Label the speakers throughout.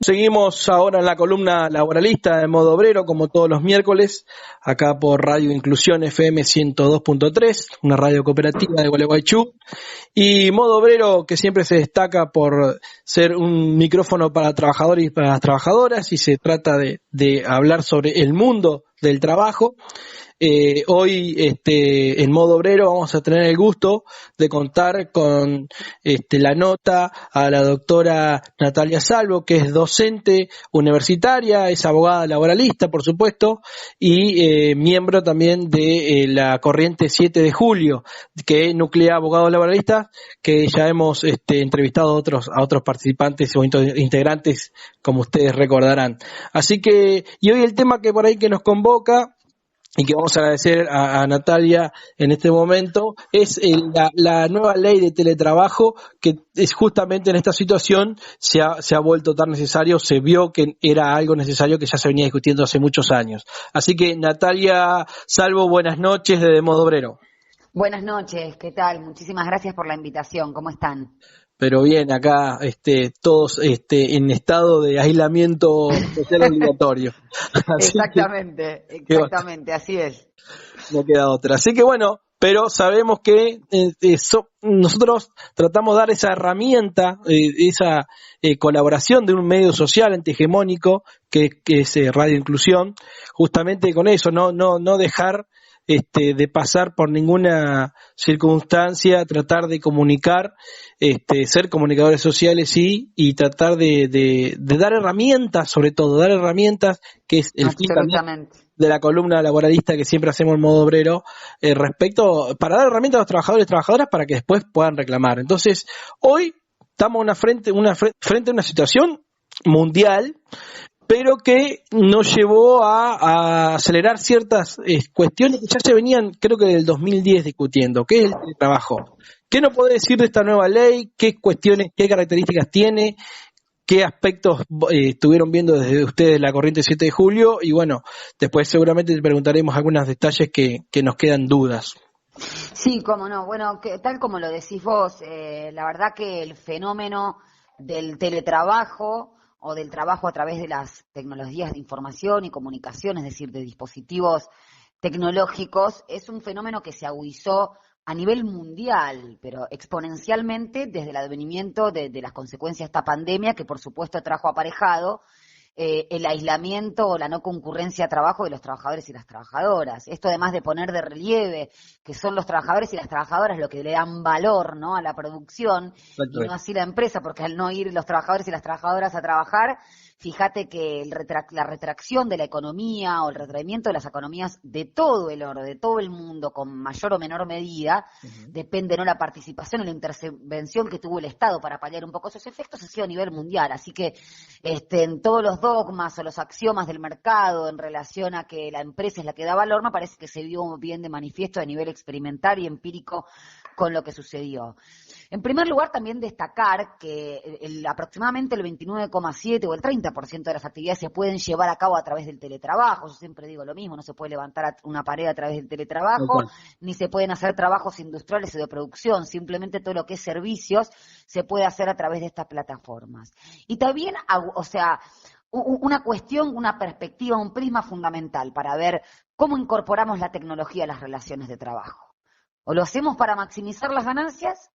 Speaker 1: Seguimos ahora en la columna laboralista de Modo Obrero, como todos los miércoles, acá por Radio Inclusión FM 102.3, una radio cooperativa de Gualeguaychú. Y Modo Obrero, que siempre se destaca por ser un micrófono para trabajadores y para las trabajadoras, y se trata de hablar sobre el mundo del trabajo. Hoy, en Modo Obrero, vamos a tener el gusto de contar con la nota a la doctora Natalia Salvo, que es docente universitaria, es abogada laboralista, por supuesto, y miembro también de la corriente 7 de julio, que nuclea abogados laboralistas, que ya hemos entrevistado a otros participantes o integrantes, como ustedes recordarán. Así que, y hoy el tema que por ahí que nos convoca, y que vamos a agradecer a Natalia en este momento, es la nueva ley de teletrabajo, que es justamente en esta situación se ha vuelto tan necesario, se vio que era algo necesario que ya se venía discutiendo hace muchos años. Así que, Natalia Salvo, buenas noches desde Modo Obrero.
Speaker 2: Buenas noches, ¿qué tal? Muchísimas gracias por la invitación, ¿cómo están?
Speaker 1: Pero bien, acá todos en estado de aislamiento social obligatorio.
Speaker 2: Exactamente, así es.
Speaker 1: No queda otra. Así que bueno, pero sabemos que nosotros tratamos de dar esa herramienta, esa colaboración de un medio social antihegemónico que es Radio Inclusión, justamente con eso, no dejar de pasar por ninguna circunstancia, tratar de comunicar, ser comunicadores sociales y tratar de dar herramientas, sobre todo, dar herramientas, que es el fin también de la columna laboralista que siempre hacemos en Modo Obrero, para dar herramientas a los trabajadores y trabajadoras para que después puedan reclamar. Entonces, hoy estamos frente a una situación mundial, pero que nos llevó a acelerar ciertas cuestiones que ya se venían, creo que del 2010 discutiendo, que es el teletrabajo. ¿Qué nos puede decir de esta nueva ley? ¿Qué cuestiones, qué características tiene? ¿Qué aspectos estuvieron viendo desde ustedes la corriente 7 de julio? Y bueno, después seguramente te preguntaremos algunos detalles que nos quedan dudas.
Speaker 2: Sí, cómo no. Bueno, tal como lo decís vos, la verdad que el fenómeno del teletrabajo o del trabajo a través de las tecnologías de información y comunicación, es decir, de dispositivos tecnológicos, es un fenómeno que se agudizó a nivel mundial, pero exponencialmente desde el advenimiento de las consecuencias de esta pandemia, que por supuesto trajo aparejado el aislamiento o la no concurrencia a trabajo de los trabajadores y las trabajadoras. Esto además de poner de relieve que son los trabajadores y las trabajadoras lo que le dan valor, ¿no?, a la producción, y no así la empresa, porque al no ir los trabajadores y las trabajadoras a trabajar, fíjate que la retracción de la economía o el retraimiento de las economías de todo el oro, de todo el mundo, con mayor o menor medida, depende, ¿no?, la participación o la intervención que tuvo el Estado para paliar un poco esos efectos, ha sido a nivel mundial. Así que en todos los dogmas o los axiomas del mercado en relación a que la empresa es la que da valor, me parece que se vio bien de manifiesto a nivel experimental y empírico con lo que sucedió. En primer lugar, también destacar que aproximadamente el 29,7 o el 30% de las actividades se pueden llevar a cabo a través del teletrabajo. Yo siempre digo lo mismo, no se puede levantar una pared a través del teletrabajo, ni se pueden hacer trabajos industriales o de producción, simplemente todo lo que es servicios se puede hacer a través de estas plataformas. Y también, una cuestión, una perspectiva, un prisma fundamental para ver cómo incorporamos la tecnología a las relaciones de trabajo. O lo hacemos para maximizar las ganancias,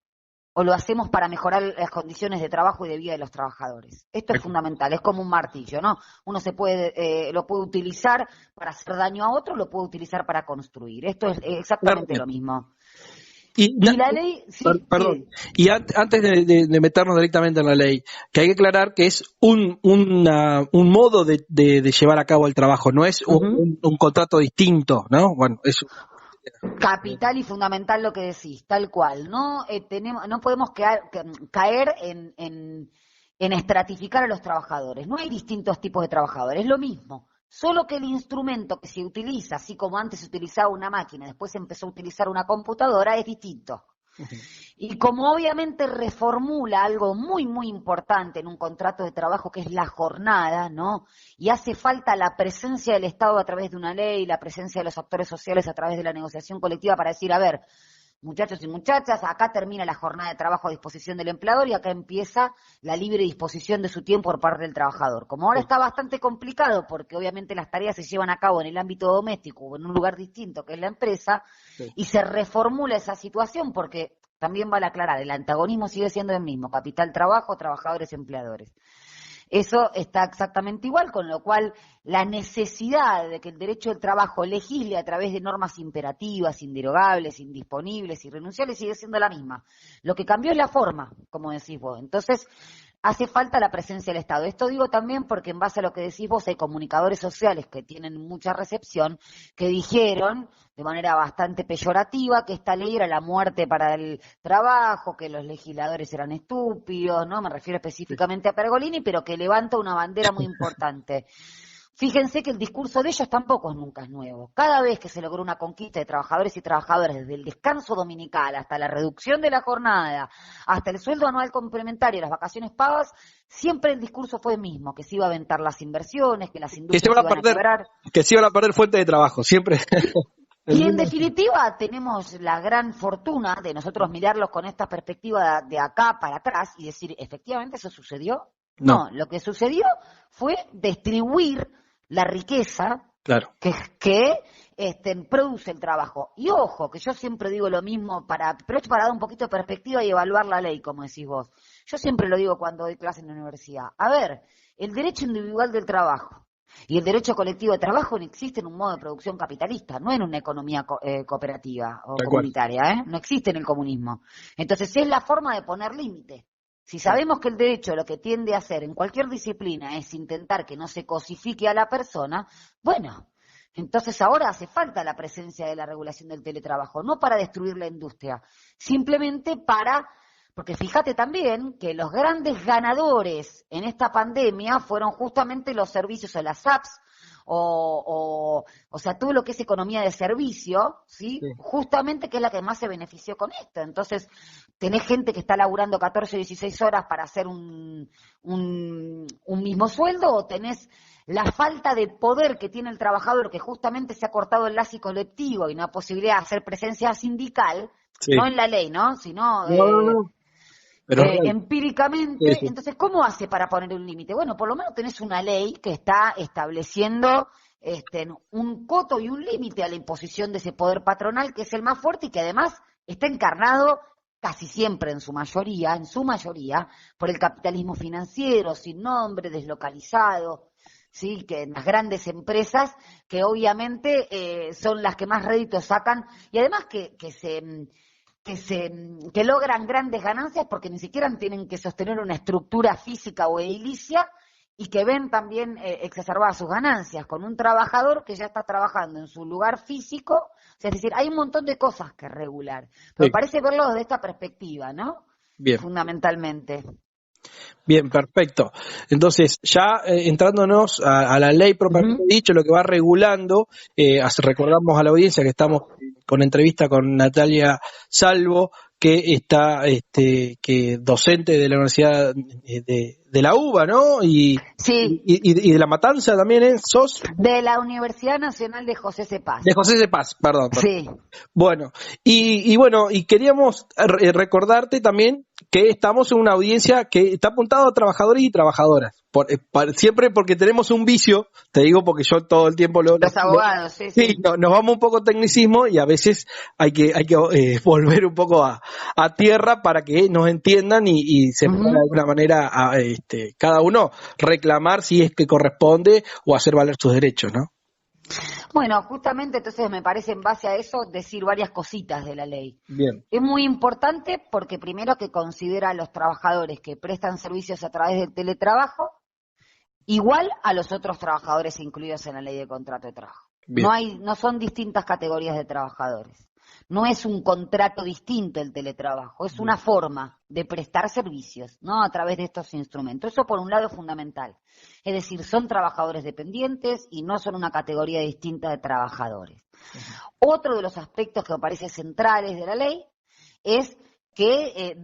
Speaker 2: o lo hacemos para mejorar las condiciones de trabajo y de vida de los trabajadores. Esto es fundamental, es como un martillo, ¿no? Uno lo puede utilizar para hacer daño a otro, lo puede utilizar para construir. Esto es exactamente lo mismo.
Speaker 1: Y la ley, perdón. Y antes de meternos directamente en la ley, que hay que aclarar que es un modo de llevar a cabo el trabajo, no es un contrato distinto, ¿no? Bueno, eso.
Speaker 2: Capital y fundamental lo que decís, tal cual. No podemos caer en estratificar a los trabajadores. No hay distintos tipos de trabajadores, es lo mismo. Solo que el instrumento que se utiliza, así como antes se utilizaba una máquina, después se empezó a utilizar una computadora, es distinto. Y como obviamente reformula algo muy, muy importante en un contrato de trabajo, que es la jornada, ¿no? Y hace falta la presencia del Estado a través de una ley, la presencia de los actores sociales a través de la negociación colectiva para decir, a ver, muchachos y muchachas, acá termina la jornada de trabajo a disposición del empleador y acá empieza la libre disposición de su tiempo por parte del trabajador. Como ahora está bastante complicado porque obviamente las tareas se llevan a cabo en el ámbito doméstico o en un lugar distinto que es la empresa, y se reformula esa situación porque también vale aclarar, el antagonismo sigue siendo el mismo, capital trabajo, trabajadores empleadores. Eso está exactamente igual, con lo cual la necesidad de que el derecho del trabajo legisle a través de normas imperativas, inderogables, indisponibles, irrenunciables, sigue siendo la misma. Lo que cambió es la forma, como decís vos. Entonces, hace falta la presencia del Estado. Esto digo también porque en base a lo que decís vos, hay comunicadores sociales que tienen mucha recepción, que dijeron de manera bastante peyorativa que esta ley era la muerte para el trabajo, que los legisladores eran estúpidos, ¿no? Me refiero específicamente a Pergolini, pero que levanta una bandera muy importante. Fíjense que el discurso de ellos tampoco nunca es nuevo. Cada vez que se logró una conquista de trabajadores y trabajadoras, desde el descanso dominical hasta la reducción de la jornada, hasta el sueldo anual complementario, las vacaciones pagas, siempre el discurso fue el mismo, que se iba a aventar las inversiones, que las industrias iban a quebrar.
Speaker 1: Que se iban a perder fuentes de trabajo, siempre.
Speaker 2: Y en definitiva tenemos la gran fortuna de nosotros mirarlos con esta perspectiva de acá para atrás y decir, ¿efectivamente eso sucedió? No, lo que sucedió fue distribuir la riqueza que produce el trabajo. Y ojo, que yo siempre digo lo mismo, pero es para dar un poquito de perspectiva y evaluar la ley, como decís vos. Yo siempre lo digo cuando doy clase en la universidad. A ver, el derecho individual del trabajo y el derecho colectivo de trabajo no existe en un modo de producción capitalista, no en una economía cooperativa o comunitaria, no existe en el comunismo. Entonces es la forma de poner límite. Si sabemos que el derecho lo que tiende a hacer en cualquier disciplina es intentar que no se cosifique a la persona, bueno, entonces ahora hace falta la presencia de la regulación del teletrabajo, no para destruir la industria, simplemente porque fíjate también que los grandes ganadores en esta pandemia fueron justamente los servicios o las apps, o sea, todo lo que es economía de servicio, ¿sí? Justamente que es la que más se benefició con esto. Entonces, tenés gente que está laburando 14 o 16 horas para hacer un mismo sueldo, o tenés la falta de poder que tiene el trabajador, que justamente se ha cortado el lazo colectivo y no hay posibilidad de hacer presencia sindical, no en la ley, ¿no? Sino empíricamente. Entonces, ¿cómo hace para poner un límite? Bueno, por lo menos tenés una ley que está estableciendo un coto y un límite a la imposición de ese poder patronal, que es el más fuerte y que además está encarnado casi siempre en su mayoría, por el capitalismo financiero, sin nombre, deslocalizado, ¿sí? Que en las grandes empresas, que obviamente son las que más réditos sacan, y además que logran grandes ganancias porque ni siquiera tienen que sostener una estructura física o edilicia, y que ven también exacerbadas sus ganancias con un trabajador que ya está trabajando en su lugar físico. O sea, es decir, hay un montón de cosas que regular, pero parece verlo desde esta perspectiva, ¿no?
Speaker 1: Bien.
Speaker 2: Fundamentalmente.
Speaker 1: Bien, perfecto. Entonces, ya entrándonos a la ley propiamente dicho, lo que va regulando, recordamos a la audiencia que estamos con entrevista con Natalia Salvo, que está que docente de la Universidad de la UBA, ¿no? Y de La Matanza también, ¿sos?
Speaker 2: De la Universidad Nacional de José C. Paz.
Speaker 1: De José C. Paz, perdón.
Speaker 2: Sí.
Speaker 1: Bueno, y queríamos recordarte también que estamos en una audiencia que está apuntada a trabajadores y trabajadoras. Siempre porque tenemos un vicio, te digo porque yo todo el tiempo los
Speaker 2: abogados, sí.
Speaker 1: Nos vamos un poco tecnicismo y a veces hay que volver un poco a tierra para que nos entiendan y se pueda de alguna manera cada uno reclamar si es que corresponde o hacer valer sus derechos, ¿no?
Speaker 2: Bueno, justamente entonces me parece en base a eso decir varias cositas de la ley.
Speaker 1: Bien.
Speaker 2: Es muy importante porque primero que considera a los trabajadores que prestan servicios a través del teletrabajo igual a los otros trabajadores incluidos en la ley de contrato de trabajo. No son distintas categorías de trabajadores. No es un contrato distinto el teletrabajo, es una forma de prestar servicios, ¿no? A través de estos instrumentos. Eso por un lado es fundamental. Es decir, son trabajadores dependientes y no son una categoría distinta de trabajadores. Otro de los aspectos que me parece centrales de la ley es que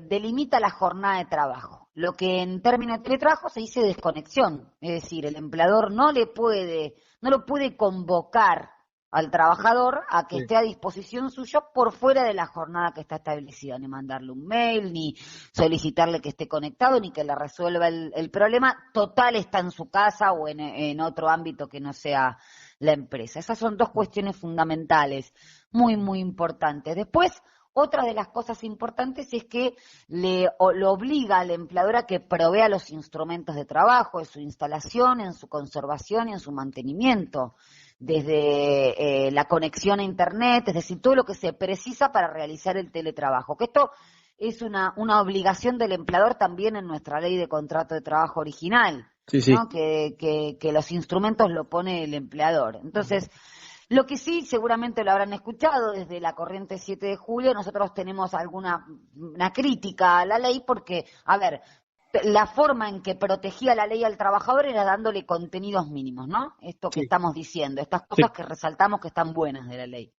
Speaker 2: delimita la jornada de trabajo, lo que en términos de teletrabajo se dice desconexión, es decir, el empleador no lo puede convocar al trabajador a que
Speaker 1: Sí.
Speaker 2: esté a disposición suyo por fuera de la jornada que está establecida, ni mandarle un mail, ni solicitarle que esté conectado, ni que le resuelva el problema. Total, está en su casa o en otro ámbito que no sea la empresa. Esas son dos cuestiones fundamentales, muy, muy importantes. Después, otra de las cosas importantes es que lo obliga al empleador a que provea los instrumentos de trabajo, en su instalación, en su conservación y en su mantenimiento, desde la conexión a Internet, es decir, todo lo que se precisa para realizar el teletrabajo. Que esto es una obligación del empleador también en nuestra ley de contrato de trabajo original,
Speaker 1: Sí, sí.
Speaker 2: ¿no? Que los instrumentos lo pone el empleador. Entonces, lo que sí, seguramente lo habrán escuchado desde la corriente 7 de julio, nosotros tenemos una crítica a la ley porque, a ver, la forma en que protegía la ley al trabajador era dándole contenidos mínimos, ¿no? Esto que
Speaker 1: Sí,
Speaker 2: estamos diciendo, estas
Speaker 1: sí.
Speaker 2: cosas que resaltamos que están buenas de la ley.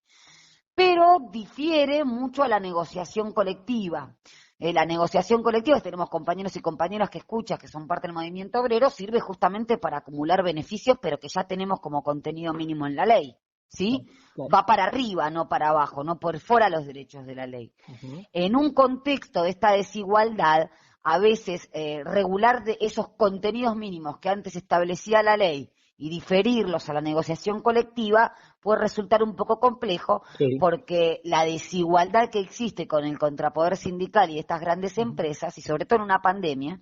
Speaker 2: Pero difiere mucho a la negociación colectiva. La negociación colectiva, tenemos compañeros y compañeras que escuchan, que son parte del movimiento obrero, sirve justamente para acumular beneficios, pero que ya tenemos como contenido mínimo en la ley, ¿sí?
Speaker 1: Claro.
Speaker 2: Va para arriba, no para abajo, no por fuera los derechos de la ley.
Speaker 1: Ujú.
Speaker 2: En un contexto de esta desigualdad, a veces regular de esos contenidos mínimos que antes establecía la ley y diferirlos a la negociación colectiva puede resultar un poco complejo
Speaker 1: Sí.
Speaker 2: porque la desigualdad que existe con el contrapoder sindical y estas grandes
Speaker 1: Ujú.
Speaker 2: empresas, y sobre todo en una pandemia,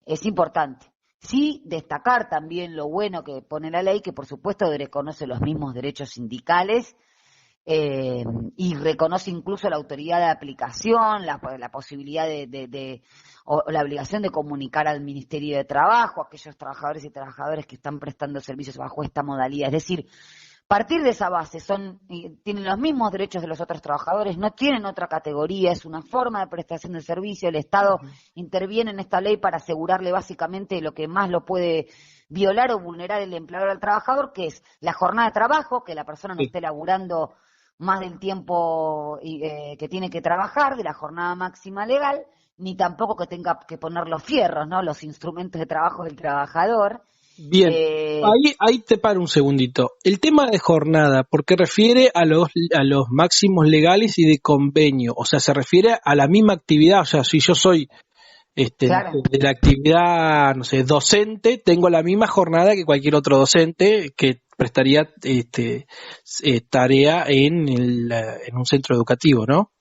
Speaker 2: es importante. Sí, destacar también lo bueno que pone la ley, que por supuesto reconoce los mismos derechos sindicales, y reconoce incluso la autoridad de aplicación, la posibilidad o la obligación de comunicar al Ministerio de Trabajo a aquellos trabajadores y trabajadoras que están prestando servicios bajo esta modalidad. Es decir, partir de esa base, tienen los mismos derechos de los otros trabajadores, no tienen otra categoría, es una forma de prestación de servicio, el Estado interviene en esta ley para asegurarle básicamente lo que más lo puede violar o vulnerar el empleador al trabajador, que es la jornada de trabajo, que la persona no
Speaker 1: Sí.
Speaker 2: esté laburando más del tiempo que tiene que trabajar, de la jornada máxima legal, ni tampoco que tenga que poner los fierros, ¿no? Los instrumentos de trabajo del trabajador.
Speaker 1: Bien,
Speaker 2: Eh,
Speaker 1: ahí te paro un segundito. El tema de jornada, ¿por qué refiere a los máximos legales y de convenio? O sea, se refiere a la misma actividad. O sea, si yo soy no sé,
Speaker 2: claro.
Speaker 1: de la actividad, no sé, docente, tengo la misma jornada que cualquier otro docente que prestaría tarea en un centro educativo, ¿no?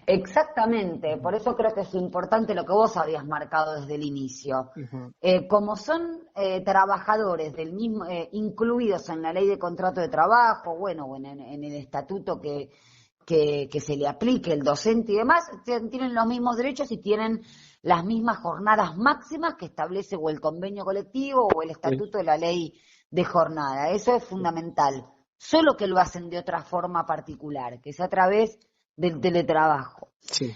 Speaker 2: Exactamente, por eso creo que es importante lo que vos habías marcado desde el inicio.
Speaker 1: Ujú.
Speaker 2: Como son trabajadores del mismo, incluidos en la ley de contrato de trabajo, bueno, o en el estatuto que se le aplique el docente y demás, tienen los mismos derechos y tienen las mismas jornadas máximas que establece o el convenio colectivo o el
Speaker 1: Sí,
Speaker 2: estatuto de la ley de jornada. Eso es fundamental. Solo que lo hacen de otra forma particular, que es a través del teletrabajo.
Speaker 1: sí,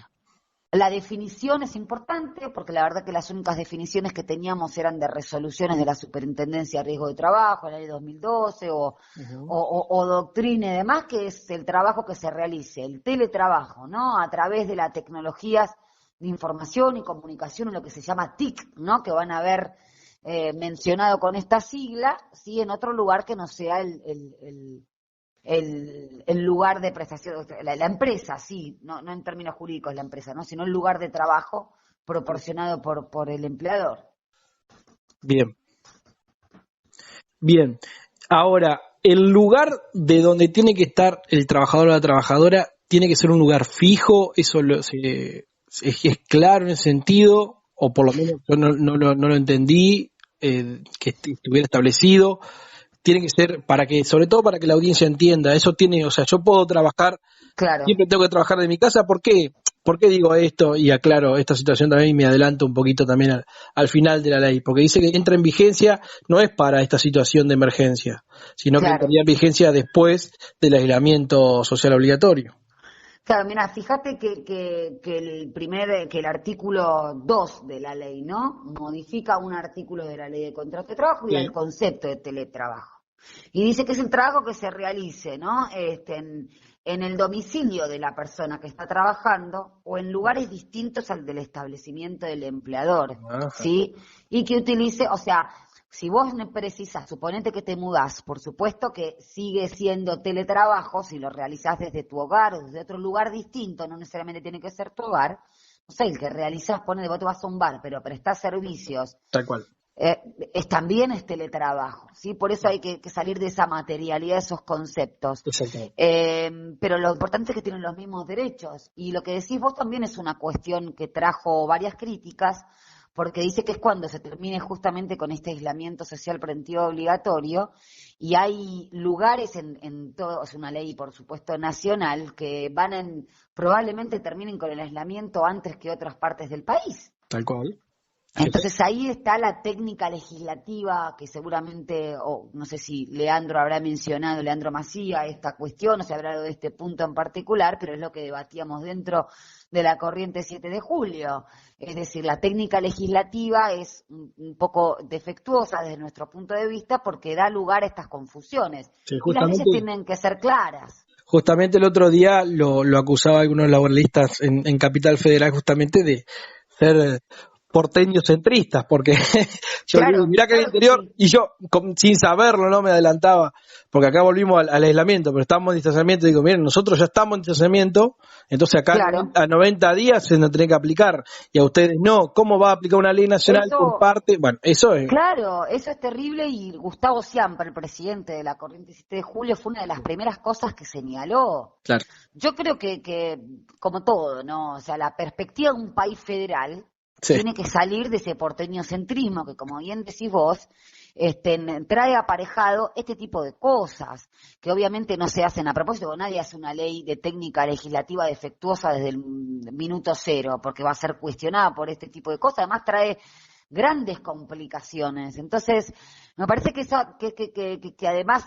Speaker 2: La definición es importante porque la verdad que las únicas definiciones que teníamos eran de resoluciones de la Superintendencia de Riesgo de Trabajo, la ley 2012
Speaker 1: ujú,
Speaker 2: o doctrina y demás, que es el trabajo que se realice, el teletrabajo, ¿no? A través de las tecnologías de información y comunicación, en lo que se llama TIC, ¿no? Que van a ver mencionado con esta sigla, sí, en otro lugar que no sea el lugar de prestación, la empresa, sí, no en términos jurídicos la empresa, ¿no? Sino el lugar de trabajo proporcionado por el empleador.
Speaker 1: bien, bien. Ahora, el lugar de donde tiene que estar el trabajador o la trabajadora tiene que ser un lugar fijo, eso es claro en ese sentido, o por lo menos yo no lo entendí, que estuviera establecido. Tiene que ser para que, sobre todo para que la audiencia entienda, eso tiene, o sea, yo puedo trabajar,
Speaker 2: Claro.
Speaker 1: siempre tengo que trabajar de mi casa. ¿Por qué? ¿Por qué digo esto? Y aclaro esta situación también y me adelanto un poquito también al final de la ley, porque dice que entra en vigencia no es para esta situación de emergencia, sino que
Speaker 2: Claro.
Speaker 1: entraría en vigencia después del aislamiento social obligatorio.
Speaker 2: Claro, mira, fíjate que el artículo 2 de la ley, ¿no? Modifica un artículo de la ley de contrato de trabajo y da el
Speaker 1: Sí,
Speaker 2: concepto de teletrabajo. Y dice que es el trabajo que se realice, ¿no? En el domicilio de la persona que está trabajando o en lugares distintos al del establecimiento del empleador,
Speaker 1: ajá,
Speaker 2: ¿sí? Y que utilice, o sea, Si vos precisás, suponete que te mudás, por supuesto que sigue siendo teletrabajo si lo realizás desde tu hogar o desde otro lugar distinto, no necesariamente tiene que ser tu hogar. No sé, el que realizás, ponete, vos te vas a un bar, pero prestás servicios,
Speaker 1: Tal cual.
Speaker 2: también es teletrabajo, ¿sí? Por eso hay que salir de esa materialidad, de esos conceptos.
Speaker 1: Exactamente.
Speaker 2: Pero lo importante es que tienen los mismos derechos. Y lo que decís vos también es una cuestión que trajo varias críticas, porque dice que es cuando se termine justamente con este aislamiento social preventivo obligatorio, y hay lugares en todo, es una ley por supuesto nacional, que probablemente terminen con el aislamiento antes que otras partes del país.
Speaker 1: Tal cual.
Speaker 2: Entonces ahí está la técnica legislativa que seguramente, o no sé si Leandro habrá mencionado, Leandro Macía, esta cuestión, o se habrá hablado de este punto en particular, pero es lo que debatíamos dentro de la corriente 7 de julio. Es decir, la técnica legislativa es un poco defectuosa desde nuestro punto de vista porque da lugar a estas confusiones.
Speaker 1: Sí,
Speaker 2: Y las leyes tienen que ser claras.
Speaker 1: Justamente el otro día lo acusaba algunos laboralistas en Capital Federal justamente de ser porteños centristas, porque yo
Speaker 2: Claro,
Speaker 1: digo, mirá que el
Speaker 2: claro que
Speaker 1: interior,
Speaker 2: sí.
Speaker 1: y yo sin saberlo no me adelantaba, porque acá volvimos al aislamiento, pero estamos en distanciamiento, digo, miren, nosotros ya estamos en distanciamiento, entonces acá
Speaker 2: Claro.
Speaker 1: a 90 días se nos tiene que aplicar, y a ustedes no, ¿cómo va a aplicar una ley nacional por
Speaker 2: Eso,
Speaker 1: parte? Bueno, eso es...
Speaker 2: claro, eso es terrible y Gustavo Ciampa, el presidente de la Corriente 7 de Julio, fue una de las primeras cosas que señaló.
Speaker 1: Claro,
Speaker 2: Yo creo que como todo, ¿no? O sea, la perspectiva de un país federal
Speaker 1: sí,
Speaker 2: tiene que salir de ese porteñocentrismo que, como bien decís vos, trae aparejado este tipo de cosas, que obviamente no se hacen a propósito, nadie hace una ley de técnica legislativa defectuosa desde el minuto cero, porque va a ser cuestionada por este tipo de cosas, además trae grandes complicaciones. Entonces, me parece que eso, que además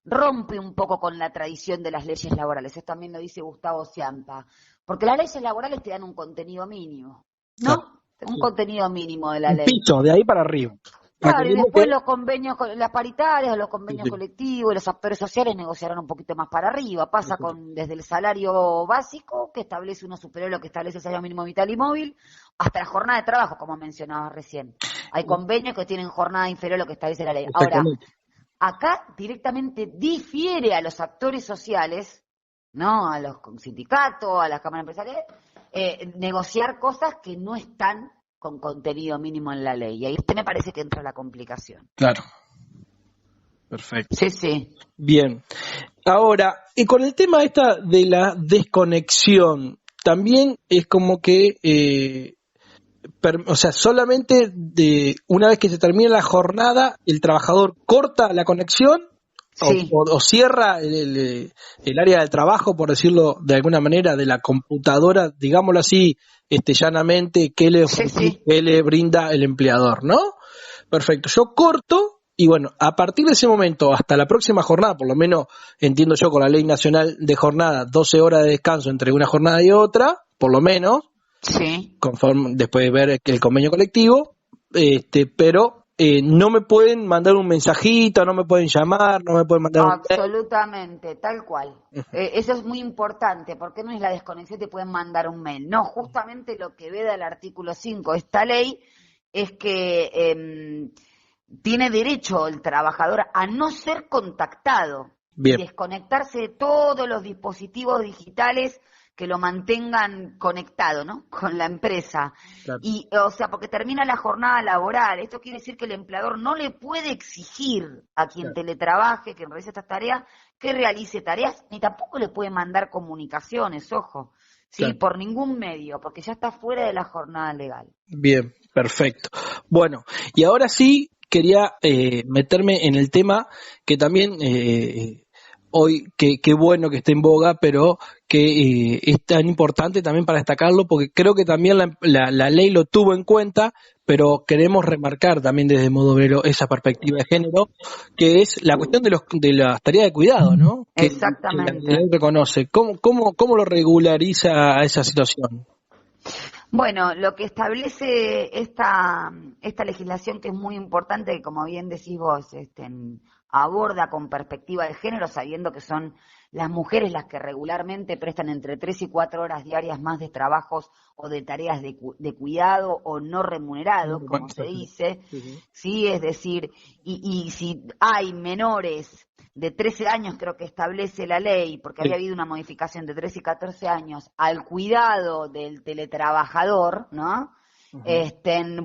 Speaker 2: rompe un poco con la tradición de las leyes laborales. Eso también lo dice Gustavo Ciampa. Porque las leyes laborales te dan un contenido mínimo,
Speaker 1: claro.
Speaker 2: ¿no? Un contenido mínimo de la
Speaker 1: Un
Speaker 2: ley.
Speaker 1: piso, de ahí para arriba.
Speaker 2: Claro, y
Speaker 1: Recordemos que...
Speaker 2: después los convenios, las paritarias, los convenios
Speaker 1: Sí,
Speaker 2: colectivos y los actores sociales negociarán un poquito más para arriba. Pasa desde el salario básico, que establece uno superior a lo que establece el salario mínimo vital y móvil, hasta la jornada de trabajo, como mencionabas recién. Hay convenios que tienen jornada inferior a lo que establece la ley. Ahora,
Speaker 1: exactamente.
Speaker 2: acá directamente difiere a los actores sociales, ¿no? A los sindicatos, a las cámaras empresariales, negociar cosas que no están con contenido mínimo en la ley. Y ahí me parece que entra la complicación.
Speaker 1: Claro, perfecto.
Speaker 2: Sí, sí.
Speaker 1: Bien. Ahora, y con el tema esta de la desconexión, también es como que, o sea, solamente una vez que se termina la jornada, el trabajador corta la conexión
Speaker 2: Sí.
Speaker 1: o cierra el área del trabajo, por decirlo de alguna manera, de la computadora, digámoslo así, llanamente, que le brinda el empleador, ¿no? Perfecto. Yo corto y bueno, a partir de ese momento hasta la próxima jornada, por lo menos entiendo yo con la ley nacional de jornada, 12 horas de descanso entre una jornada y otra, por lo menos,
Speaker 2: Sí.
Speaker 1: conforme después de ver el convenio colectivo, pero no me pueden mandar un mensajito, no me pueden llamar, no me pueden mandar un...
Speaker 2: Absolutamente, tal cual. Eso es muy importante, porque no es la desconexión, te pueden mandar un mail. No, justamente lo que veda el artículo 5 de esta ley es que tiene derecho el trabajador a no ser contactado
Speaker 1: Bien.
Speaker 2: y desconectarse de todos los dispositivos digitales que lo mantengan conectado, ¿no? Con la empresa.
Speaker 1: Claro.
Speaker 2: Y, o sea, porque termina la jornada laboral. Esto quiere decir que el empleador no le puede exigir a quien teletrabaje, que realice estas tareas, que realice tareas, ni tampoco le puede mandar comunicaciones, ojo, ¿sí?
Speaker 1: Claro.
Speaker 2: Por ningún medio, porque ya está fuera de la jornada legal.
Speaker 1: Bien, perfecto. Bueno, y ahora sí quería meterme en el tema que también hoy, qué bueno que esté en boga, pero que es tan importante también para destacarlo, porque creo que también la ley lo tuvo en cuenta, pero queremos remarcar también desde Modo Obrero esa perspectiva de género, que es la cuestión de las tareas de cuidado, ¿no?
Speaker 2: Exactamente.
Speaker 1: Que la ley reconoce. ¿Cómo lo regulariza a esa situación?
Speaker 2: Bueno, lo que establece esta legislación, que es muy importante, que como bien decís vos, aborda con perspectiva de género, sabiendo que son las mujeres las que regularmente prestan entre 3 y 4 horas diarias más de trabajos o de tareas de cuidado o no remunerado, como se dice, ¿sí? Es decir, y si hay menores de 13 años, creo que establece la ley, porque había habido una modificación de 13 y 14 años, al cuidado del teletrabajador, ¿no?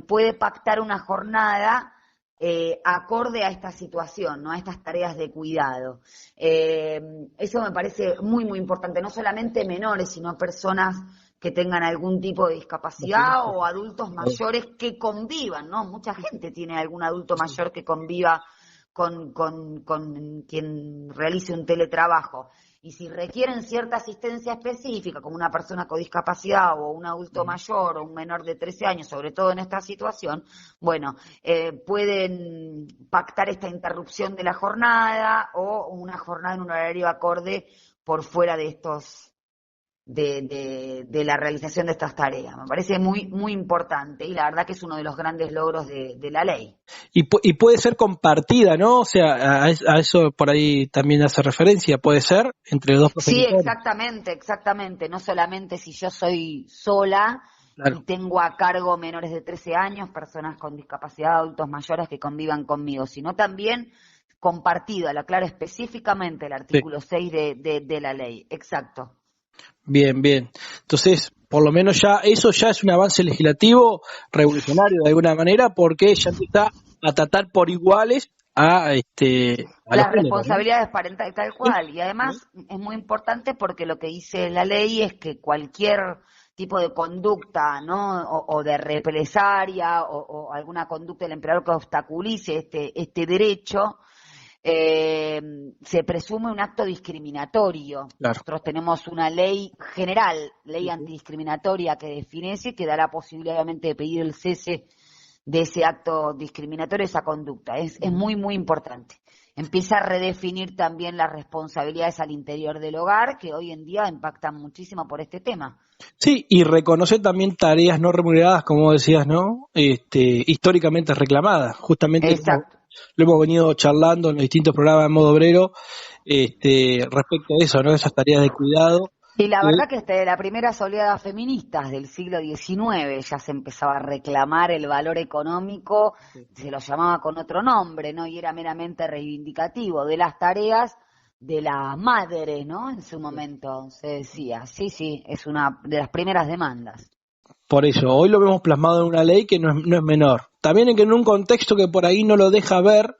Speaker 2: Puede pactar una jornada acorde a esta situación, ¿no? A estas tareas de cuidado. Eso me parece muy, muy importante, no solamente menores, sino personas que tengan algún tipo de discapacidad o adultos mayores que convivan, ¿no? Mucha gente tiene algún adulto mayor que conviva con quien realice un teletrabajo. Y si requieren cierta asistencia específica, como una persona con discapacidad o un adulto mayor o un menor de 13 años, sobre todo en esta situación, bueno, pueden pactar esta interrupción de la jornada o una jornada en un horario acorde por fuera de estos de la realización de estas tareas. Me parece muy, muy importante y la verdad que es uno de los grandes logros de la ley.
Speaker 1: Y puede ser compartida, ¿no? O sea, a eso por ahí también hace referencia, puede ser entre dos
Speaker 2: Sí,
Speaker 1: progenitores.
Speaker 2: exactamente. No solamente si yo soy sola y tengo a cargo menores de 13 años, personas con discapacidad, adultos mayores que convivan conmigo, sino también compartida, lo aclaro específicamente el artículo 6 de la ley. Exacto.
Speaker 1: Bien. Entonces, por lo menos eso ya es un avance legislativo revolucionario de alguna manera, porque ya empieza a tratar por iguales a
Speaker 2: las
Speaker 1: los géneros,
Speaker 2: responsabilidades parentales, tal cual. Y además es muy importante porque lo que dice la ley es que cualquier tipo de conducta, ¿no? O de represalia o alguna conducta del empleador que obstaculice este derecho, se presume un acto discriminatorio.
Speaker 1: Claro.
Speaker 2: Nosotros tenemos una ley general, ley antidiscriminatoria que define eso y que da la posibilidad obviamente de pedir el cese de ese acto discriminatorio, esa conducta. Es muy, muy importante. Empieza a redefinir también las responsabilidades al interior del hogar, que hoy en día impactan muchísimo por este tema.
Speaker 1: Sí, y reconocer también tareas no remuneradas, como decías, ¿no? Históricamente reclamadas. Justamente lo hemos venido charlando en los distintos programas de Modo Obrero, respecto a eso, ¿no? Esas tareas de cuidado.
Speaker 2: Y la verdad que desde las primeras oleadas feministas del siglo XIX ya se empezaba a reclamar el valor económico, se lo llamaba con otro nombre, ¿no? Y era meramente reivindicativo de las tareas de la madre, ¿no? En su momento se decía, sí, es una de las primeras demandas.
Speaker 1: Por eso, hoy lo vemos plasmado en una ley que no es menor. También en un contexto que por ahí no lo deja ver,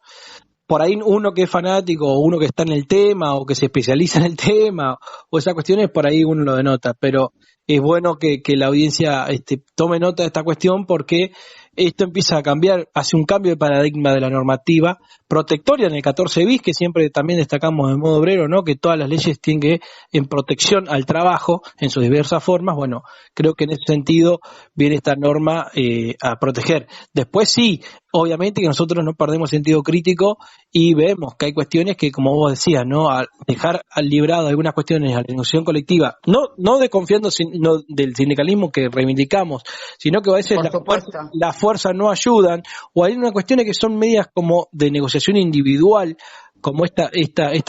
Speaker 1: por ahí uno que es fanático, o uno que está en el tema, o que se especializa en el tema, o esas cuestiones, por ahí uno lo denota. Pero es bueno que la audiencia tome nota de esta cuestión, porque esto empieza a cambiar, hace un cambio de paradigma de la normativa protectoria en el 14 bis, que siempre también destacamos en Modo Obrero, ¿no? Que todas las leyes tienen que, en protección al trabajo, en sus diversas formas. Bueno, creo que en ese sentido viene esta norma a proteger. Después sí, obviamente que nosotros no perdemos sentido crítico y vemos que hay cuestiones que, como vos decías, ¿no? Al dejar al librado algunas cuestiones a la negociación colectiva, no desconfiando del sindicalismo que reivindicamos, sino que a veces la fuerza no ayudan, o hay unas cuestiones que son medias como de negociación individual, como estas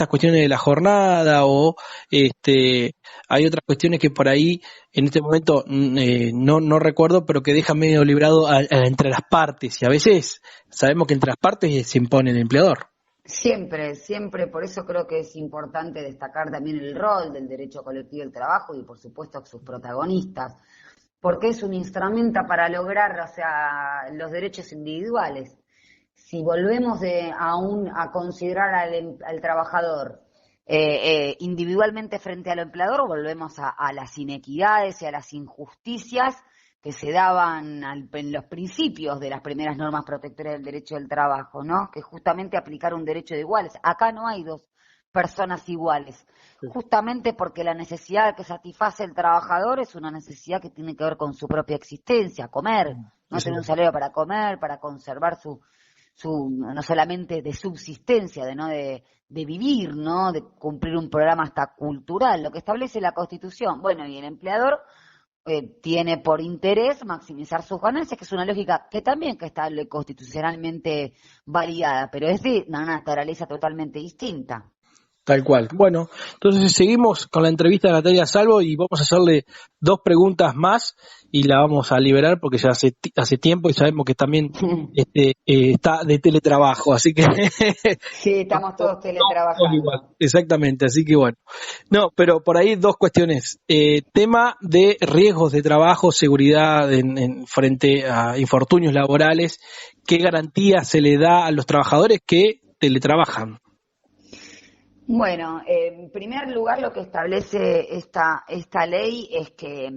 Speaker 1: cuestiones de la jornada, o hay otras cuestiones que por ahí en este momento no recuerdo, pero que dejan medio librado entre las partes, y a veces sabemos que entre las partes se impone el empleador.
Speaker 2: Siempre, por eso creo que es importante destacar también el rol del derecho colectivo del trabajo y por supuesto sus protagonistas, porque es un instrumento para lograr, los derechos individuales. Si volvemos a considerar al trabajador individualmente frente al empleador, volvemos a las inequidades y a las injusticias que se daban en los principios de las primeras normas protectoras del derecho del trabajo, ¿no? Que justamente aplicar un derecho de iguales. Acá no hay dos personas iguales, justamente porque la necesidad que satisface el trabajador es una necesidad que tiene que ver con su propia existencia, comer, no tener un salario para comer, para conservar su no solamente de subsistencia, de vivir, ¿no? De cumplir un programa hasta cultural, lo que establece la Constitución. Bueno, y el empleador tiene por interés maximizar sus ganancias, que es una lógica que también que está constitucionalmente validada, pero es de una naturaleza totalmente distinta.
Speaker 1: Tal cual. Bueno, entonces seguimos con la entrevista de Natalia Salvo y vamos a hacerle 2 preguntas más y la vamos a liberar porque ya hace tiempo y sabemos que también está de teletrabajo, así que
Speaker 2: Sí, estamos todos
Speaker 1: todos igual,
Speaker 2: teletrabajando.
Speaker 1: exactamente, así que bueno. No, pero por ahí 2 cuestiones. Tema de riesgos de trabajo, seguridad en frente a infortunios laborales, ¿qué garantía se le da a los trabajadores que teletrabajan?
Speaker 2: Bueno, en primer lugar, lo que establece esta ley es que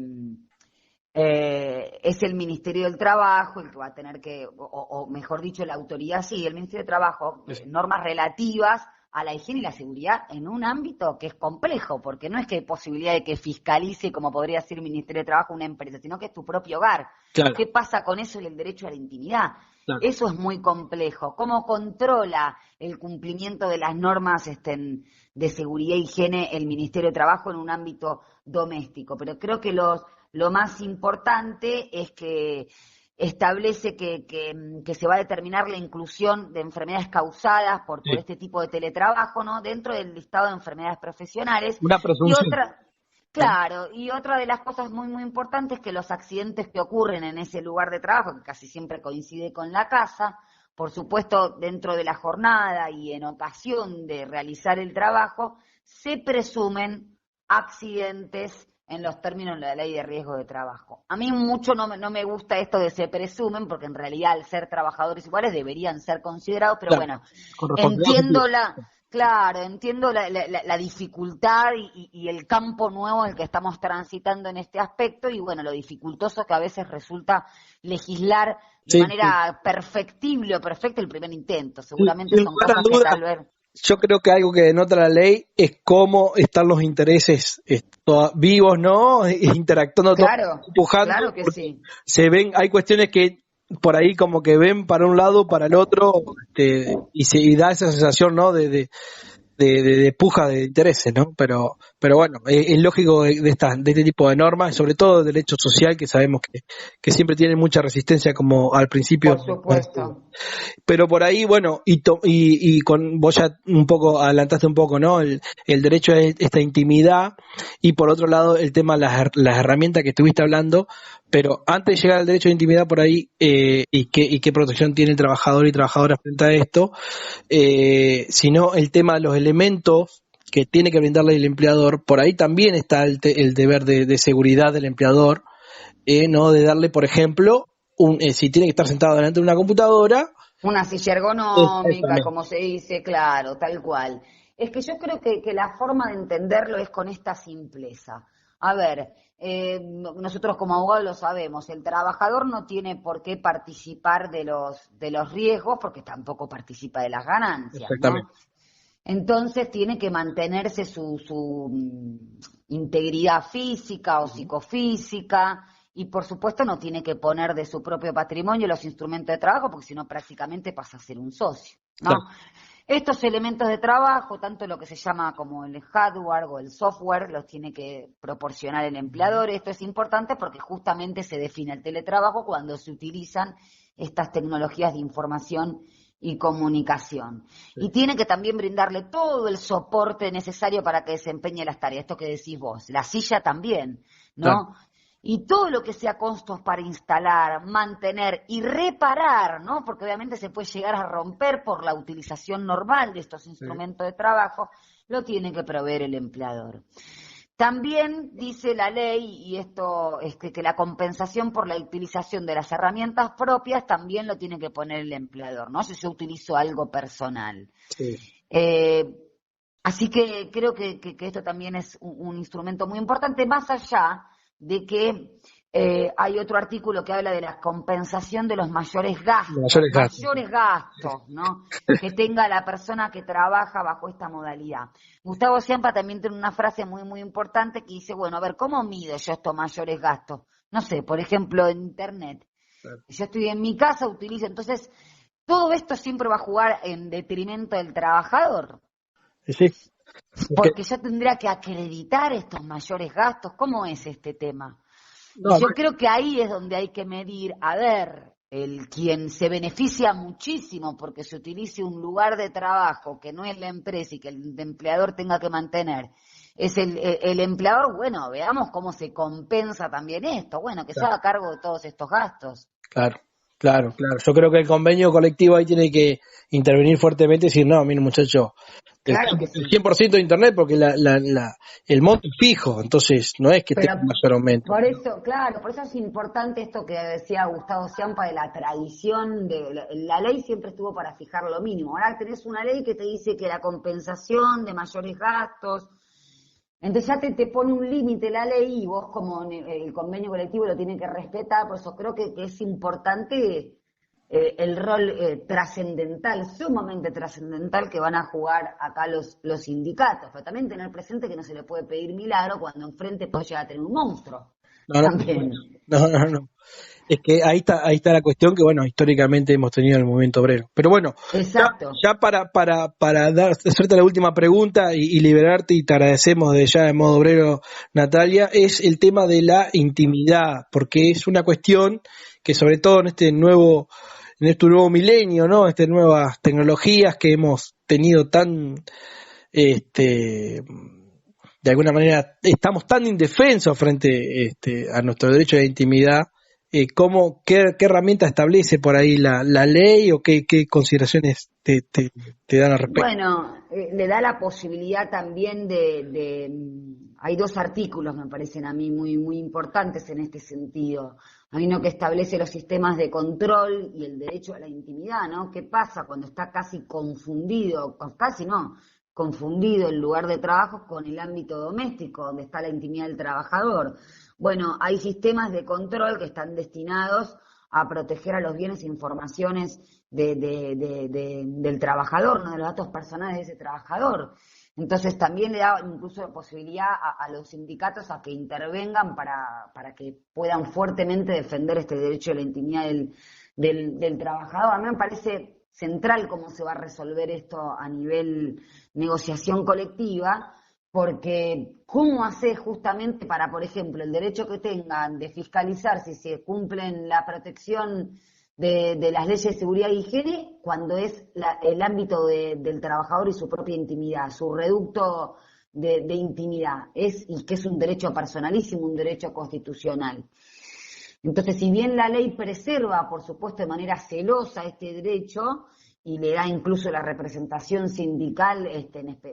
Speaker 2: es el Ministerio del Trabajo el que va a tener que, o mejor dicho, la autoridad, sí, el Ministerio del Trabajo, normas relativas a la higiene y la seguridad en un ámbito que es complejo, porque no es que hay posibilidad de que fiscalice, como podría ser el Ministerio de Trabajo, una empresa, sino que es tu propio hogar.
Speaker 1: Claro,
Speaker 2: ¿Qué pasa con eso y el derecho a la intimidad?
Speaker 1: claro.
Speaker 2: Eso es muy complejo. ¿Cómo controla el cumplimiento de las normas de seguridad e higiene el Ministerio de Trabajo en un ámbito doméstico? Pero creo que lo más importante es que establece que se va a determinar la inclusión de enfermedades causadas por
Speaker 1: Sí.
Speaker 2: este tipo de teletrabajo, ¿no? Dentro del listado de enfermedades profesionales.
Speaker 1: Una
Speaker 2: Y
Speaker 1: presunción,
Speaker 2: otra,
Speaker 1: ¿no?
Speaker 2: claro, y otra de las cosas muy, muy importantes es que los accidentes que ocurren en ese lugar de trabajo, que casi siempre coincide con la casa, por supuesto, dentro de la jornada y en ocasión de realizar el trabajo, se presumen accidentes en los términos de la ley de riesgo de trabajo. A mí mucho no me gusta esto de se presumen, porque en realidad al ser trabajadores iguales deberían ser considerados, pero
Speaker 1: Claro,
Speaker 2: bueno,
Speaker 1: con responsabilidad
Speaker 2: entiendo
Speaker 1: afectiva.
Speaker 2: claro, entiendo la dificultad y el campo nuevo en el que estamos transitando en este aspecto y bueno, lo dificultoso que a veces resulta legislar de
Speaker 1: Sí, sí.
Speaker 2: manera perfectible o perfecta el primer intento. Seguramente
Speaker 1: Sin
Speaker 2: son
Speaker 1: lugar a
Speaker 2: cosas que
Speaker 1: dudas,
Speaker 2: tal vez...
Speaker 1: yo creo que algo que denota la ley es cómo están los intereses vivos, ¿no? Interactuando, todos
Speaker 2: Claro,
Speaker 1: empujando,
Speaker 2: claro que
Speaker 1: porque
Speaker 2: sí.
Speaker 1: se ven, hay cuestiones que por ahí como que ven para un lado, para el otro, y da esa sensación, ¿no? De puja de intereses, ¿no? Pero bueno, es lógico de este tipo de normas, sobre todo el derecho social, que sabemos que siempre tiene mucha resistencia como al principio.
Speaker 2: Por supuesto.
Speaker 1: Pero por ahí, bueno, y con vos ya un poco adelantaste un poco, ¿no? El derecho a esta intimidad y por otro lado el tema de las herramientas que estuviste hablando, pero antes de llegar al derecho de intimidad por ahí y qué protección tiene el trabajador y trabajadora frente a esto, sino el tema de los elementos que tiene que brindarle el empleador, por ahí también está el deber de seguridad del empleador, ¿no? De darle, por ejemplo, si tiene que estar sentado delante de una computadora.
Speaker 2: Una silla ergonómica,
Speaker 1: Exactamente.
Speaker 2: como se dice, claro, tal cual. Es que yo creo que la forma de entenderlo es con esta simpleza. A ver, nosotros como abogados lo sabemos, el trabajador no tiene por qué participar de los riesgos porque tampoco participa de las ganancias, ¿no?
Speaker 1: Exactamente.
Speaker 2: Entonces tiene que mantenerse su integridad física o psicofísica y por supuesto no tiene que poner de su propio patrimonio los instrumentos de trabajo porque si no prácticamente pasa a ser un socio,
Speaker 1: Claro.
Speaker 2: ¿no? Estos elementos de trabajo, tanto lo que se llama como el hardware o el software, los tiene que proporcionar el empleador. Esto es importante porque justamente se define el teletrabajo cuando se utilizan estas tecnologías de información y comunicación.
Speaker 1: Sí.
Speaker 2: Y tiene que también brindarle todo el soporte necesario para que desempeñe las tareas. Esto que decís vos, la silla también,
Speaker 1: Claro.
Speaker 2: ¿no? Y todo lo que sea costos para instalar, mantener y reparar, ¿no? Porque obviamente se puede llegar a romper por la utilización normal de estos
Speaker 1: Sí.
Speaker 2: instrumentos de trabajo, lo tiene que proveer el empleador. También dice la ley, y esto es que la compensación por la utilización de las herramientas propias también lo tiene que poner el empleador, ¿no? Si yo utilizo algo personal.
Speaker 1: Sí.
Speaker 2: Eh, Así que creo que esto también es un instrumento muy importante, más allá de que hay otro artículo que habla de la compensación de los
Speaker 1: Mayores gastos.
Speaker 2: mayores gastos, ¿no? Que tenga la persona que trabaja bajo esta modalidad. Gustavo Ciampa también tiene una frase muy, muy importante que dice, bueno, a ver, ¿cómo mido yo estos mayores gastos? No sé, por ejemplo, en Internet.
Speaker 1: Claro.
Speaker 2: Yo estoy en mi casa, utilizo, entonces, todo esto siempre va a jugar en detrimento del trabajador.
Speaker 1: Sí. Es que,
Speaker 2: Porque yo tendría que acreditar estos mayores gastos. ¿Cómo es este tema?
Speaker 1: No,
Speaker 2: Yo creo que ahí es donde hay que medir, a ver, quien se beneficia muchísimo porque se utilice un lugar de trabajo que no es la empresa y que el empleador tenga que mantener, es el empleador. Bueno, veamos cómo se compensa también esto, bueno, que se
Speaker 1: claro,
Speaker 2: haga cargo de todos estos gastos.
Speaker 1: claro, claro, claro. Yo creo que el convenio colectivo ahí tiene que intervenir fuertemente y decir, no, mire muchacho,
Speaker 2: Claro que
Speaker 1: el
Speaker 2: sí.
Speaker 1: 100% de internet porque el monto es fijo, entonces no es que esté
Speaker 2: Pero
Speaker 1: con mayor aumento.
Speaker 2: por eso, claro, por eso es importante esto que decía Gustavo Ciampa de la tradición de la ley siempre estuvo para fijar lo mínimo. Ahora tenés una ley que te dice que la compensación de mayores gastos, entonces ya te pone un límite la ley y vos como el convenio colectivo lo tiene que respetar, por eso creo que es importante el rol trascendental, sumamente trascendental que van a jugar acá los sindicatos, pero también tener presente que no se le puede pedir milagro cuando enfrente puede llegar a tener un monstruo
Speaker 1: No, no,
Speaker 2: también.
Speaker 1: no, no, no. Es que ahí está la cuestión que, bueno, históricamente hemos tenido en el movimiento obrero. Pero bueno, ya,
Speaker 2: Exacto.
Speaker 1: ya hacerte la última pregunta y liberarte, y te agradecemos de ya de modo obrero, Natalia, es el tema de la intimidad, porque es una cuestión que sobre todo en este nuevo milenio, ¿no? Estas nuevas tecnologías que hemos tenido tan, este, de alguna manera estamos tan indefensos frente a nuestro derecho de intimidad. ¿Qué herramienta establece por ahí la ley o qué consideraciones te dan al respecto?
Speaker 2: Bueno, le da la posibilidad también hay dos artículos, me parecen a mí muy importantes en este sentido. Hay uno que establece los sistemas de control y el derecho a la intimidad, ¿no? ¿Qué pasa cuando está casi confundido, casi no, confundido el lugar de trabajo con el ámbito doméstico, donde está la intimidad del trabajador? Bueno, hay sistemas de control que están destinados a proteger a los bienes e informaciones del trabajador, ¿no? De los datos personales de ese trabajador. Entonces también le da incluso la posibilidad a los sindicatos a que intervengan para que puedan fuertemente defender este derecho a la intimidad del trabajador. A mí me parece central cómo se va a resolver esto a nivel negociación colectiva, porque ¿cómo hacer justamente para, por ejemplo, el derecho que tengan de fiscalizar si se cumplen la protección de las leyes de seguridad y higiene cuando es el ámbito del trabajador y su propia intimidad, su reducto de intimidad, y que es un derecho personalísimo, un derecho constitucional? Entonces, si bien la ley preserva, por supuesto, de manera celosa este derecho y le da incluso la representación sindical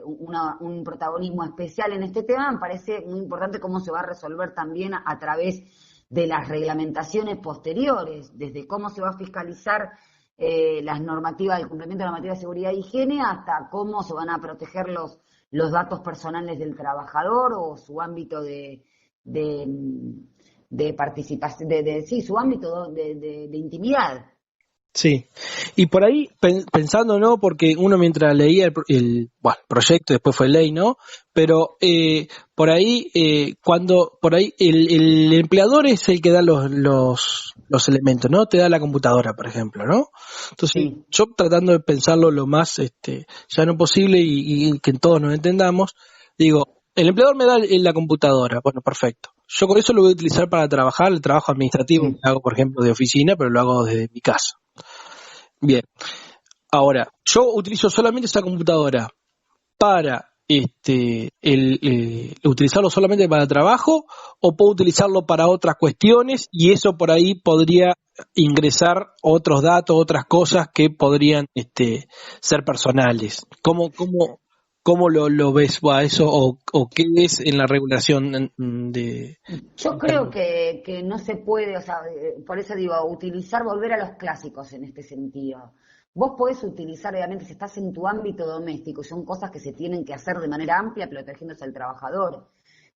Speaker 2: un protagonismo especial en este tema, me parece muy importante cómo se va a resolver también a través de las reglamentaciones posteriores, desde cómo se va a fiscalizar las normativas, el cumplimiento de la normativa de seguridad e higiene, hasta cómo se van a proteger los datos personales del trabajador o su ámbito de participación, sí, su ámbito de intimidad.
Speaker 1: Sí, y por ahí pensando, ¿no? Porque uno mientras leía bueno, proyecto, después fue ley, ¿no? Pero por ahí, por ahí el empleador es el que da los elementos, ¿no? Te da la computadora, por ejemplo, ¿no? Entonces,
Speaker 2: Sí.
Speaker 1: yo tratando de pensarlo lo más ya no posible y que todos nos entendamos, digo, el empleador me da la computadora, bueno, perfecto. Yo con eso lo voy a utilizar para trabajar, el trabajo administrativo que hago, por ejemplo, de oficina, pero lo hago desde mi casa. Bien, ahora, yo utilizo solamente esa computadora para utilizarlo solamente para trabajo, o puedo utilizarlo para otras cuestiones y eso por ahí podría ingresar otros datos, otras cosas que podrían ser personales. ¿Cómo lo ves a eso o qué es en la regulación de...
Speaker 2: Yo creo que no se puede, o sea, por eso digo, volver a los clásicos en este sentido. Vos podés utilizar, obviamente, si estás en tu ámbito doméstico, son cosas que se tienen que hacer de manera amplia, protegiéndose al trabajador.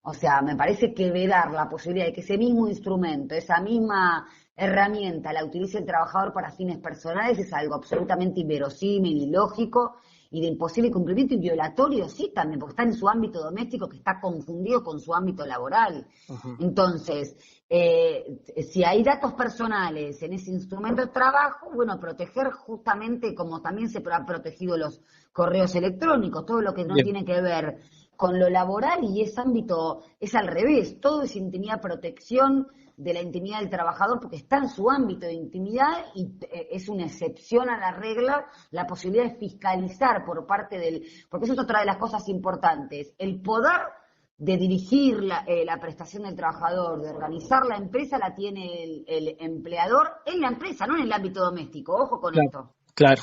Speaker 2: O sea, me parece que vedar la posibilidad de que ese mismo instrumento, esa misma herramienta, la utilice el trabajador para fines personales es algo absolutamente inverosímil, ilógico y de imposible cumplimiento y violatorio, sí, también, porque está en su ámbito doméstico que está confundido con su ámbito laboral.
Speaker 1: Ujú.
Speaker 2: Entonces, si hay datos personales en ese instrumento de trabajo, bueno, proteger justamente como también se han protegido los correos electrónicos, todo lo que no
Speaker 1: Bien,
Speaker 2: tiene que ver con lo laboral y ese ámbito es al revés, todo es intimidad, protección de la intimidad del trabajador, porque está en su ámbito de intimidad y es una excepción a la regla la posibilidad de fiscalizar por parte porque eso es otra de las cosas importantes, el poder de dirigir la prestación del trabajador, de organizar la empresa, la tiene el empleador en la empresa, no en el ámbito doméstico, ojo con esto.
Speaker 1: Claro.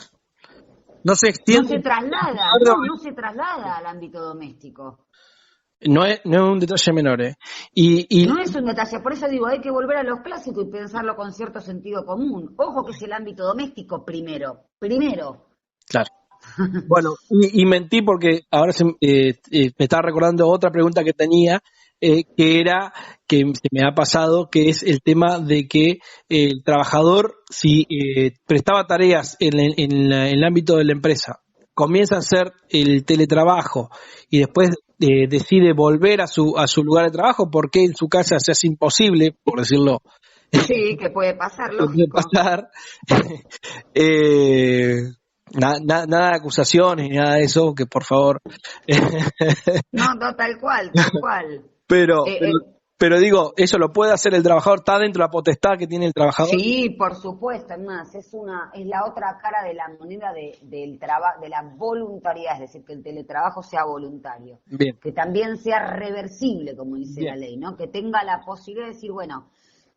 Speaker 1: No se extiende.
Speaker 2: No se traslada al ámbito doméstico.
Speaker 1: No es un detalle menor, ¿eh?
Speaker 2: No es un detalle, por eso digo, hay que volver a los clásicos y pensarlo con cierto sentido común. Ojo que es el ámbito doméstico primero.
Speaker 1: Claro. Bueno, y mentí porque ahora me estaba recordando otra pregunta que tenía, que era, que se me ha pasado, que es el tema de que el trabajador, si prestaba tareas en el ámbito de la empresa, comienza a hacer el teletrabajo y después decide volver a su lugar de trabajo porque en su casa se hace imposible, por decirlo.
Speaker 2: Sí, que puede pasar, lógico.
Speaker 1: Puede pasar. Nada de acusaciones ni nada de eso, que por favor.
Speaker 2: No, tal cual.
Speaker 1: Pero digo, eso lo puede hacer el trabajador, está dentro de la potestad que tiene el trabajador.
Speaker 2: Sí, por supuesto, además, es la otra cara de la moneda del trabajo, de la voluntariedad, es decir, que el teletrabajo sea voluntario.
Speaker 1: Bien.
Speaker 2: Que también sea reversible, como dice la ley, ¿no? Que tenga la posibilidad de decir, bueno,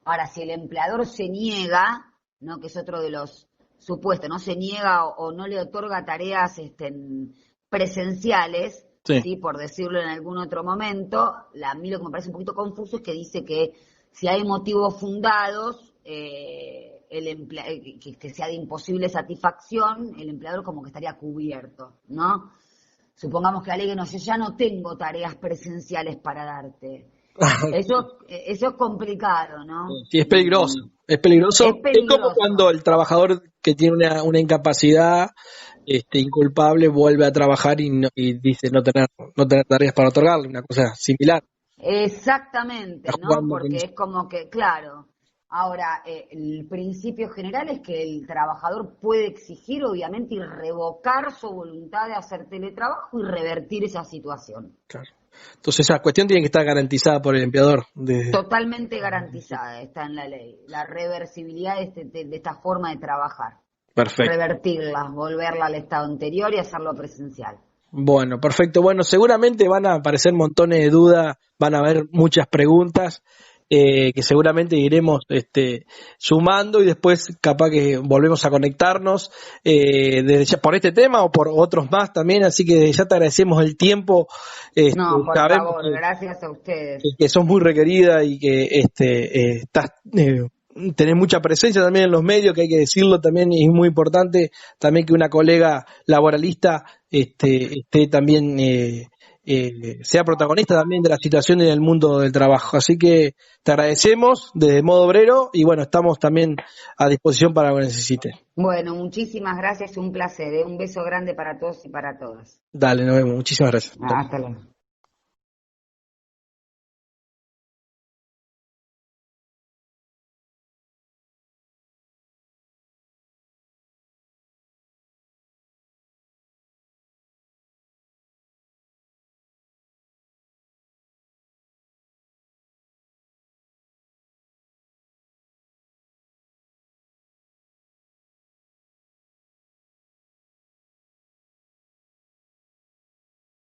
Speaker 2: ahora si el empleador se niega, ¿no? Que es otro de los supuestos, no se niega o no le otorga tareas presenciales, sí, por decirlo en algún otro momento, a mí lo que me parece un poquito confuso es que dice que si hay motivos fundados, que sea de imposible satisfacción, el empleador como que estaría cubierto, ¿no? Supongamos que alegue, no, yo ya no tengo tareas presenciales para darte. Eso es complicado, ¿no?
Speaker 1: Sí, es peligroso. Es como cuando el trabajador que tiene una incapacidad inculpable vuelve a trabajar y dice no tener tareas para otorgarle, una cosa similar.
Speaker 2: Exactamente, ¿no? Porque es como que, claro, ahora el principio general es que el trabajador puede exigir, obviamente, y revocar su voluntad de hacer teletrabajo y revertir esa situación.
Speaker 1: Claro. Entonces esa cuestión tiene que estar garantizada por el empleador.
Speaker 2: Totalmente garantizada, está en la ley. La reversibilidad de esta forma de trabajar.
Speaker 1: Perfecto.
Speaker 2: Revertirla, volverla al estado anterior y hacerlo presencial.
Speaker 1: Bueno, perfecto. Bueno, seguramente van a aparecer montones de dudas, van a haber muchas preguntas que seguramente iremos sumando y después capaz que volvemos a conectarnos por este tema o por otros más también, así que ya te agradecemos el tiempo.
Speaker 2: No, por favor, gracias a ustedes.
Speaker 1: Que sos muy requerida y que tenés mucha presencia también en los medios, que hay que decirlo también, y es muy importante también que una colega laboralista esté también sea protagonista también de la situación en el mundo del trabajo. Así que te agradecemos desde Modo Obrero y bueno, estamos también a disposición para lo que necesites.
Speaker 2: Bueno, muchísimas gracias, un placer, un beso grande para todos y para todas.
Speaker 1: Dale, nos vemos, muchísimas gracias.
Speaker 2: Hasta luego.